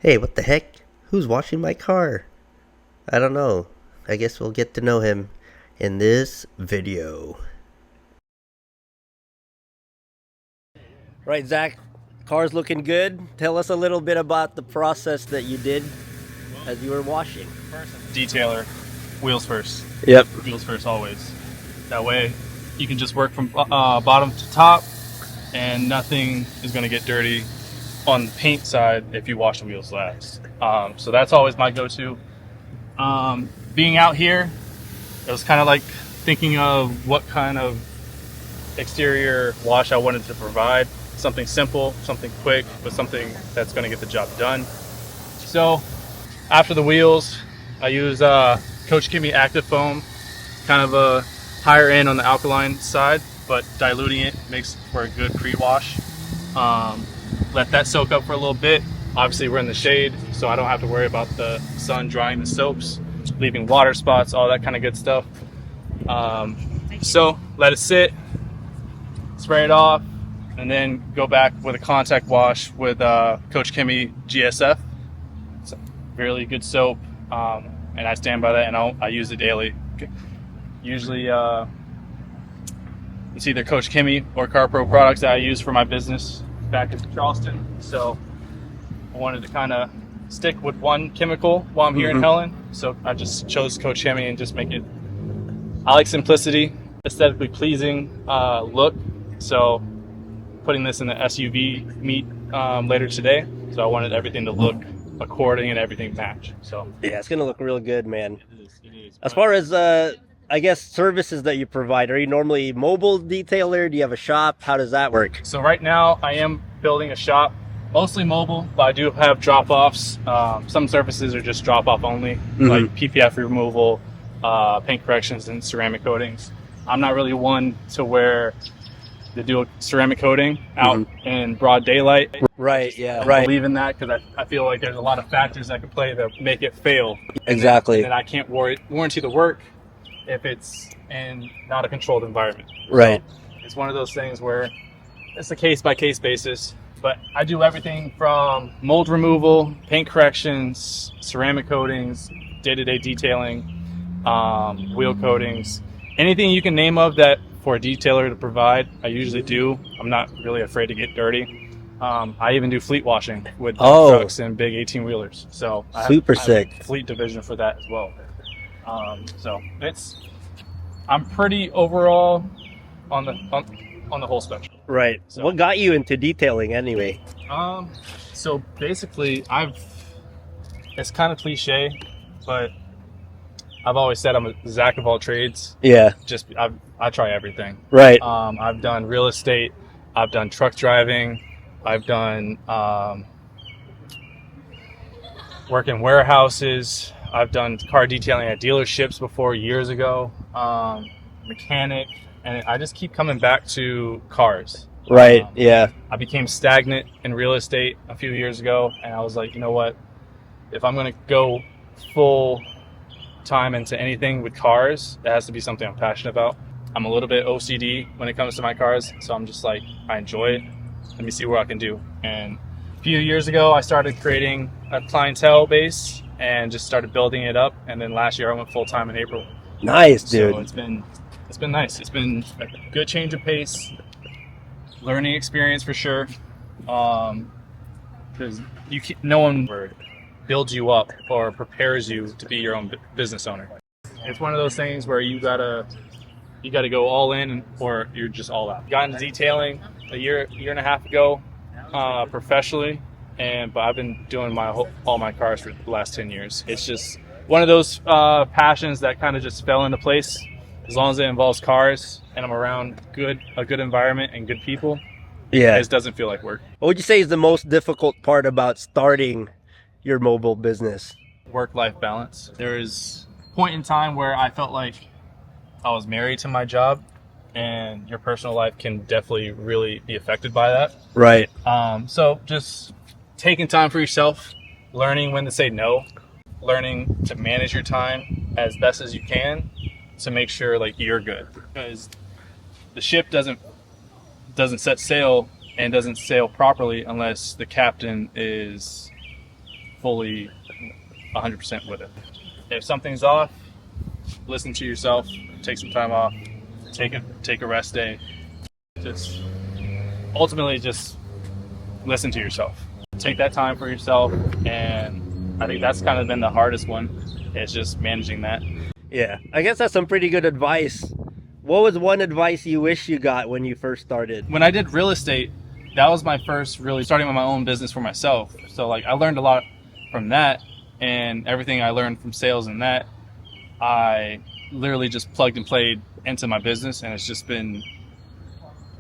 Hey, what the heck? Who's washing my car? I don't know. I guess we'll get to know him in this video. Right, Zach, car's looking good. Tell us a little bit about the process that you did as you were washing. Detailer, wheels first. Yep. Wheels first always. That way you can just work from bottom to top and nothing is going to get dirty on the paint side if you wash the wheels last. So that's always my go-to. Being out here, it was kind of like thinking of what kind of exterior wash I wanted to provide. Something simple, something quick, but something that's going to get the job done. So after the wheels, I use Coach Kimmy Active Foam, kind of a higher end on the alkaline side, but diluting it makes for a good pre-wash. Let that soak up for a little bit. Obviously we're in the shade, so I don't have to worry about the sun drying the soaps, leaving water spots, all that kind of good stuff. So let it sit, spray it off, and then go back with a contact wash with Coach Kimmy GSF. It's a really good soap, and I stand by that, and I use it daily. Usually it's either Coach Kimmy or CarPro products that I use for my business back in Charleston. So I wanted to kind of stick with one chemical while I'm here in Helen. So I just chose Coach Kimmy and just make it, I like simplicity, aesthetically pleasing look. So putting this in the SUV meet later today. So I wanted everything to look according and everything match. So Yeah, it's gonna look real good, man. it is. As far as I guess services that you provide, are you normally mobile detailer? Do you have a shop? How does that work? So right now I am building a shop, mostly mobile, but I do have drop-offs. Some services are just drop-off only, like PPF removal, paint corrections, and ceramic coatings. I'm not really one to wear the dual ceramic coating out in broad daylight. Right, yeah, I right. believe in that because I feel like there's a lot of factors that could play to make it fail. Exactly. And I can't warranty the work if it's in not a controlled environment. Right. So it's one of those things where it's a case-by-case basis. But I do everything from mold removal, paint corrections, ceramic coatings, day-to-day detailing, wheel coatings, anything you can name of that for a detailer to provide, I usually do. I'm not really afraid to get dirty. I even do fleet washing with trucks and big 18-wheelers. So I have a fleet division for that as well. So I'm pretty overall on the whole spectrum. Right. So, what got you into detailing anyway? So basically it's kind of cliche, but I've always said I'm a Zack of all trades. Yeah. I try everything. Right. I've done real estate. I've done truck driving. I've done work in warehouses. I've done car detailing at dealerships before years ago. Mechanic, and I just keep coming back to cars. Right. Yeah. I became stagnant in real estate a few years ago, and I was like, you know what? If I'm going to go full time into anything with cars, it has to be something I'm passionate about. I'm a little bit OCD when it comes to my cars, so I'm just like, I enjoy it. Let me see what I can do. And a few years ago, I started creating a clientele base and just started building it up. And then last year, I went full time in April. Nice, dude. So it's been nice. It's been a good change of pace, learning experience for sure. Because no one builds you up or prepares you to be your own business owner. It's one of those things where you gotta go all in or you're just all out. Got into detailing a year and a half ago, professionally, but I've been doing all my cars for the last 10 years. It's just one of those passions that kind of just fell into place. As long as it involves cars and I'm around a good environment and good people, Yeah. it doesn't feel like work. What would you say is the most difficult part about starting your mobile business? Work-life balance. There is a point in time where I felt like I was married to my job, and your personal life can definitely really be affected by that. Right. So just taking time for yourself, learning when to say no, learning to manage your time as best as you can to make sure like you're good, because the ship doesn't set sail and doesn't sail properly unless the captain is fully 100% with it. If something's off, listen to yourself, take some time off, take a rest day. Just ultimately just listen to yourself. Take that time for yourself, and I think that's kind of been the hardest one. It's just managing that. Yeah, I guess that's some pretty good advice. What was one advice you wish you got when you first started? When I did real estate, that was my first really starting with my own business for myself. So like I learned a lot from that, and everything I learned from sales and that, I literally just plugged and played into my business, and it's just been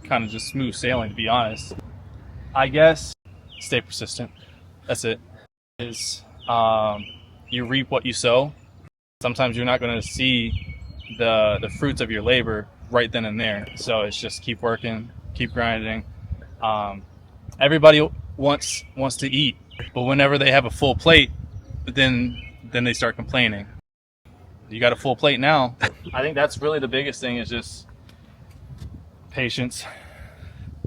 kind of just smooth sailing, to be honest. I guess stay persistent. That's it. You reap what you sow. Sometimes you're not going to see the fruits of your labor right then and there. So it's just keep working, keep grinding. Everybody wants to eat, but whenever they have a full plate, then they start complaining. You got a full plate now. I think that's really the biggest thing, is just patience.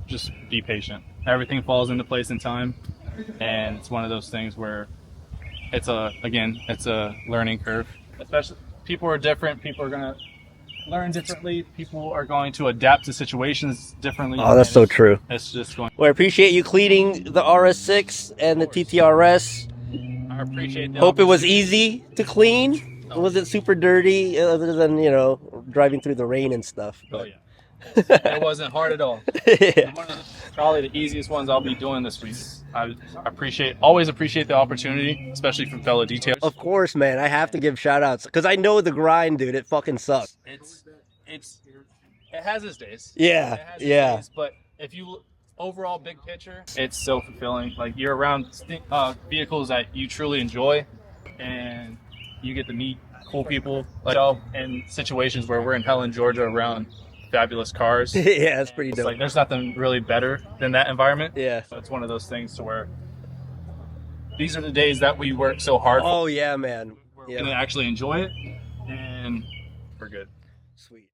Just be patient. Everything falls into place in time, and it's one of those things where it's a learning curve. Especially people are different. People are gonna learn differently. People are going to adapt to situations differently. Oh, that's so true. It's just going. Well, I appreciate you cleaning the RS6 and the TTRS. I appreciate that. Hope it was easy to clean. Was it super dirty, other than, you know, driving through the rain and stuff? Oh yeah. It wasn't hard at all. Yeah. One of probably the easiest ones I'll be doing this week. I always appreciate the opportunity, especially from fellow detailers. Of course, man. I have to give shout outs because I know the grind, dude. It fucking sucks. It has its days. Yeah, It has its yeah. days, but if you overall big picture, it's so fulfilling. Like you're around vehicles that you truly enjoy, and you get to meet cool people like yourself in situations where we're in Helen, Georgia, around fabulous cars. Yeah, it's pretty It's dope. like there's nothing really better than that environment. Yeah. So it's one of those things to where these are the days that we work so hard for. Oh, yeah, man. We're Yeah. gonna actually enjoy it, and we're good. Sweet.